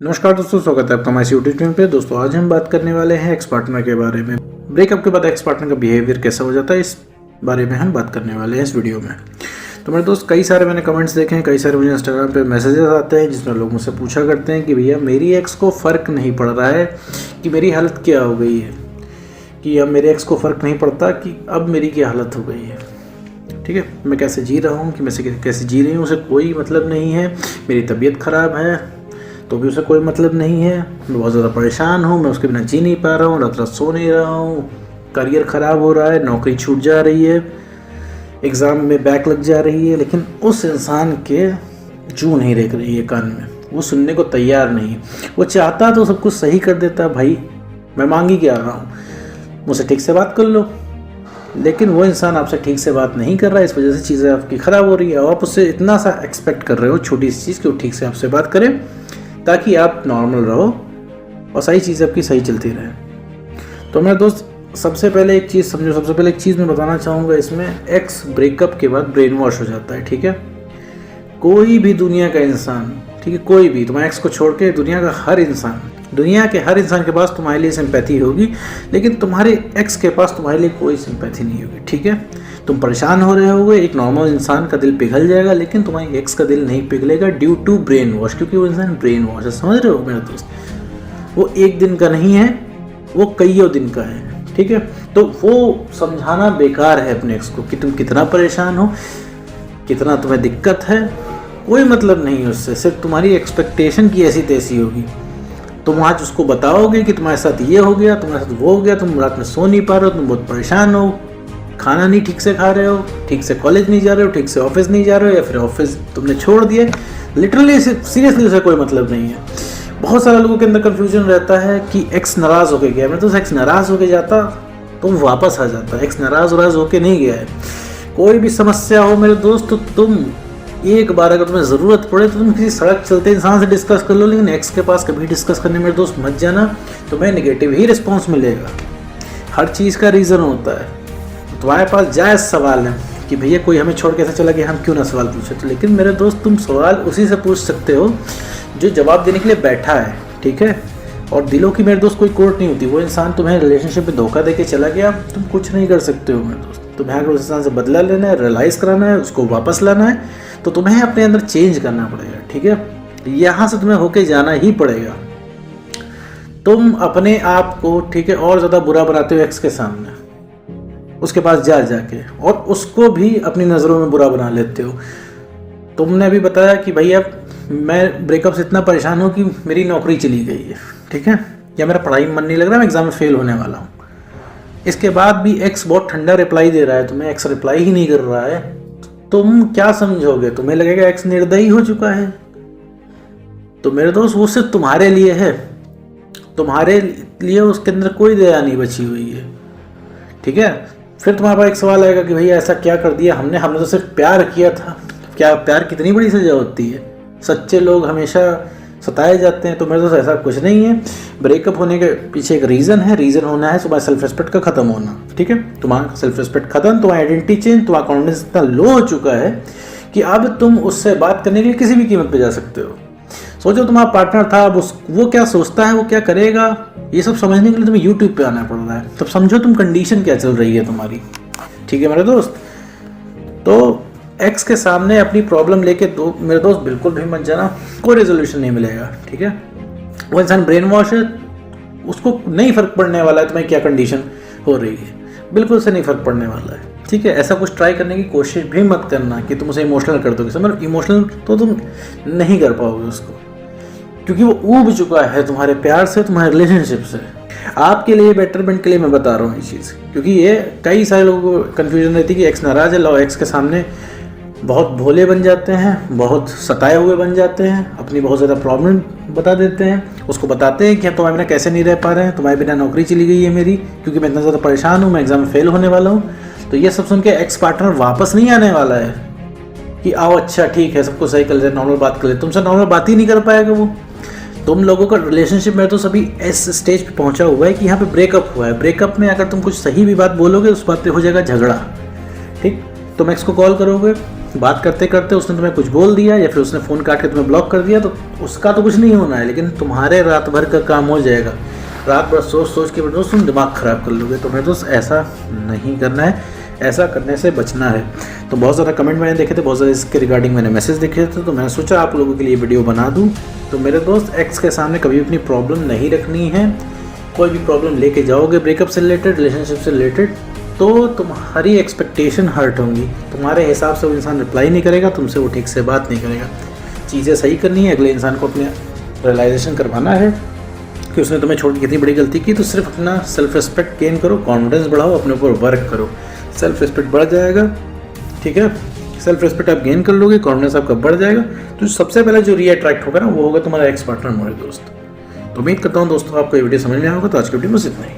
नमस्कार दोस्तों, स्वागत है आपका हमारे यूट्यूब चैनल पे। दोस्तों आज हम बात करने वाले हैं एक्स पार्टनर के बारे में। ब्रेकअप के बाद एक्स पार्टनर का बिहेवियर कैसा हो जाता है, इस बारे में हम बात करने वाले हैं इस वीडियो में। तो मेरे दोस्त कई सारे मैंने कमेंट्स देखे हैं, कई सारे मुझे इंस्टाग्राम पे मैसेजेस आते हैं जिसमें लोग मुझसे पूछा करते हैं कि भैया मेरी एक्स को फ़र्क नहीं पड़ रहा है कि मेरी हालत क्या हो गई है, कि अब मेरे एक्स को फ़र्क नहीं पड़ता कि अब मेरी क्या हालत हो गई है। ठीक है, मैं कैसे जी रहा हूँ, कि मैं कैसे जी रही हूँ उसे कोई मतलब नहीं है। मेरी तबीयत ख़राब है तो भी उसे कोई मतलब नहीं है। मैं बहुत ज़्यादा परेशान हूँ, मैं उसके बिना जी नहीं पा रहा हूँ, रात रात सो नहीं रहा हूँ, करियर ख़राब हो रहा है, नौकरी छूट जा रही है, एग्ज़ाम में बैक लग जा रही है। लेकिन उस इंसान के जू नहीं रेख रही है कान में, वो सुनने को तैयार नहीं। वो चाहता तो सब कुछ सही कर देता, भाई मैं मांगी क्या रहा हूँ, मुझसे ठीक से बात कर लो। लेकिन वो इंसान आपसे ठीक से बात नहीं कर रहा है, इस वजह से चीज़ें आपकी ख़राब हो रही है। और आप उससे इतना सा एक्सपेक्ट कर रहे हो छोटी सी चीज़ कि वो ठीक से आपसे बात करें ताकि आप नॉर्मल रहो और सही चीज़ आपकी सही चलती रहे। तो मेरे दोस्त सबसे पहले एक चीज़ समझो, सबसे पहले एक चीज़ मैं बताना चाहूँगा, इसमें एक्स ब्रेकअप के बाद ब्रेन वॉश हो जाता है। ठीक है, कोई भी दुनिया का इंसान, ठीक है, कोई भी, तुम्हारे एक्स को छोड़ के दुनिया का हर इंसान, दुनिया के हर इंसान के पास तुम्हारे लिए सिंपैथी होगी, लेकिन तुम्हारे एक्स के पास तुम्हारे लिए कोई सिंपैथी नहीं होगी। ठीक है, तुम परेशान हो रहे होगे, एक नॉर्मल इंसान का दिल पिघल जाएगा, लेकिन तुम्हारे एक्स का दिल नहीं पिघलेगा ड्यू टू ब्रेन वॉश, क्योंकि वो इंसान ब्रेन वॉश है। समझ रहे हो मेरे दोस्त, वो एक दिन का नहीं है, वो कईयों दिन का है। ठीक है, तो वो समझाना बेकार है अपने एक्स को कि तुम कितना परेशान हो, कितना तुम्हें दिक्कत है, कोई मतलब नहीं है उससे। सिर्फ तुम्हारी एक्सपेक्टेशन की ऐसी तैसी होगी। तुम आज उसको बताओगे कि तुम्हारे साथ ये हो गया, तुम्हारे साथ वो हो गया, तुम रात में सो नहीं पा रहे हो, तुम बहुत परेशान हो, खाना नहीं ठीक से खा रहे हो, ठीक से कॉलेज नहीं जा रहे हो, ठीक से ऑफिस नहीं जा रहे हो, या फिर ऑफिस तुमने छोड़ दिया। लिटरली सीरियसली उसे कोई मतलब नहीं है। बहुत सारे लोगों के अंदर कन्फ्यूजन रहता है कि एक्स नाराज़ होके गया। मैं तो एक्स नाराज़ होके जाता तो वापस आ जाता, एक्स नाराज़ होके नहीं गया है। कोई भी समस्या हो मेरे दोस्त, तो तुम एक बार अगर तुम्हें ज़रूरत पड़े तो तुम किसी सड़क चलते इंसान से डिस्कस कर लो, लेकिन एक्स के पास कभी डिस्कस करने मेरे दोस्त मत जाना, तुम्हें नेगेटिव ही रिस्पॉन्स मिलेगा। हर चीज़ का रीज़न होता है। तुम्हारे पास जायज़ सवाल है कि भैया कोई हमें छोड़ के ऐसा चला गया, हम क्यों ना सवाल पूछे। तो लेकिन मेरे दोस्त तुम सवाल उसी से पूछ सकते हो जो जवाब देने के लिए बैठा है। ठीक है, और दिलों की मेरे दोस्त कोई कोर्ट नहीं होती। वो इंसान तुम्हें रिलेशनशिप में धोखा दे के चला गया, तुम कुछ नहीं कर सकते हो मेरे दोस्त। तुम्हें अगर उस इंसान से बदला लेना है, रियलाइज़ कराना है, उसको वापस लाना है, तो तुम्हें अपने अंदर चेंज करना पड़ेगा। ठीक है, यहाँ से तुम्हें होके जाना ही पड़ेगा। तुम अपने आप को, ठीक है, और ज़्यादा बुरा बनाते हो एक्स के सामने, उसके पास जाके, और उसको भी अपनी नज़रों में बुरा बना लेते हो। तुमने अभी बताया कि भैया मैं ब्रेकअप से इतना परेशान हूँ कि मेरी नौकरी चली गई है, ठीक है, या मेरा पढ़ाई में मन नहीं लग रहा, मैं एग्ज़ाम में फेल होने वाला हूँ। इसके बाद भी एक्स बहुत ठंडा रिप्लाई दे रहा है, तुम्हें एक्स रिप्लाई ही नहीं कर रहा है। तुम क्या समझोगे? तुम्हें लगेगा एक्स निर्दयी हो चुका है। तो मेरे दोस्त वो सिर्फ तुम्हारे लिए है, तुम्हारे लिए उसके अंदर कोई दया नहीं बची हुई है। ठीक है, फिर तुम्हारे पास एक सवाल आएगा कि भैया ऐसा क्या कर दिया हमने तो सिर्फ प्यार किया था। क्या प्यार कितनी बड़ी सजा होती है? सच्चे लोग हमेशा सताए जाते हैं। तो मेरे दोस्त ऐसा कुछ नहीं है। ब्रेकअप होने के पीछे एक रीज़न है, रीज़न होना है तुम्हारा सेल्फ रिस्पेक्ट का ख़त्म होना। ठीक है, तुम्हारा सेल्फ रिस्पेक्ट ख़त्म, तुम्हारा आइडेंटिटी चेंज, तुम्हारा कॉन्फिडेंस इतना लो हो चुका है कि अब तुम उससे बात करने के लिए किसी भी कीमत पे जा सकते हो। सोचो तुम्हारा पार्टनर था, अब वो क्या सोचता है, वो क्या करेगा, ये सब समझने के लिए तुम्हें यूट्यूब पे आना पड़ रहा है। तब समझो तुम कंडीशन क्या चल रही है तुम्हारी। ठीक है मेरे दोस्त, तो एक्स के सामने अपनी प्रॉब्लम लेके दो मेरे दोस्त बिल्कुल भी मत जाना, कोई रेजोल्यूशन नहीं मिलेगा। ठीक है, वो इंसान ब्रेन वॉश है, उसको नहीं फ़र्क पड़ने वाला है तुम्हें क्या कंडीशन हो रही है, बिल्कुल से नहीं फ़र्क पड़ने वाला है। ठीक है, ऐसा कुछ ट्राई करने की कोशिश भी मत करना कि तुम उसे इमोशनल कर दोगे। समझ, इमोशनल तो तुम नहीं कर पाओगे उसको, क्योंकि वो ऊब चुका है तुम्हारे प्यार से, तुम्हारे रिलेशनशिप से। आपके लिए बेटरमेंट के लिए मैं बता रहा हूँ ये चीज़, क्योंकि ये कई सारे लोगों को कन्फ्यूजन रहती है कि एक्स नाराज़ है, लो एक्स के सामने बहुत भोले बन जाते हैं, बहुत सताए हुए बन जाते हैं, अपनी बहुत ज़्यादा प्रॉब्लम बता देते हैं, उसको बताते हैं कि हम तुम्हारे बिना कैसे नहीं रह पा रहे हैं, तुम्हारे बिना नौकरी चली गई है मेरी, क्योंकि मैं इतना ज़्यादा परेशान हूँ, मैं एग्ज़ाम में फेल होने वाला हूँ। तो ये सब सुन के एक्स पार्टनर वापस नहीं आने वाला है कि आओ अच्छा ठीक है सबको सही कर ले, नॉर्मल बात कर ले। तुमसे नॉर्मल बात ही नहीं कर पाएगा वो। तुम लोगों का रिलेशनशिप में तो सभी इस स्टेज पे पहुंचा हुआ है कि यहाँ पे ब्रेकअप हुआ है। ब्रेकअप में अगर तुम कुछ सही भी बात बोलोगे उस बात पे हो जाएगा झगड़ा। ठीक, तुम एक्स को कॉल करोगे, बात करते करते उसने तुम्हें कुछ बोल दिया या फिर उसने फ़ोन काट के तुम्हें ब्लॉक कर दिया, तो उसका तो कुछ नहीं होना है, लेकिन तुम्हारे रात भर का काम हो जाएगा। रात भर सोच सोच के दोस्त तुम दिमाग ख़राब कर लोगे। तो मेरे दोस्त ऐसा नहीं करना है, ऐसा करने से बचना है। तो बहुत ज़्यादा कमेंट मैंने देखे थे, बहुत ज़्यादा इसके रिगार्डिंग मैंने मैसेज देखे थे, तो मैंने सोचा आप लोगों के लिए वीडियो बना दूँ। तो मेरे दोस्त एक्स के सामने कभी अपनी प्रॉब्लम नहीं रखनी है। कोई भी प्रॉब्लम लेके जाओगे ब्रेकअप से रिलेटेड, रिलेशनशिप से रिलेटेड, तो तुम्हारी एक्सपेक्टेशन हर्ट होंगी। तुम्हारे हिसाब से वो इंसान रिप्लाई नहीं करेगा, तुमसे वो ठीक से बात नहीं करेगा। चीज़ें सही करनी है, अगले इंसान को अपने रियलाइजेशन करवाना है कि उसने तुम्हें छोड़ के कितनी बड़ी गलती की। तो सिर्फ अपना सेल्फ रिस्पेक्ट गेन करो, कॉन्फिडेंस बढ़ाओ, अपने ऊपर वर्क करो, सेल्फ रिस्पेक्ट बढ़ जाएगा। ठीक है, सेल्फ रिस्पेक्ट आप गेन कर लोगे, कॉन्फिडेंस आपका बढ़ जाएगा। तो सबसे पहले जो रीअट्रैक्ट होगा ना, वो होगा तुम्हारा एक्स पार्टनर। मेरे दोस्त, तो उम्मीद करता हूँ दोस्तों आपको ये वीडियो समझ में आया होगा। तो आज की वीडियो में बस इतना ही।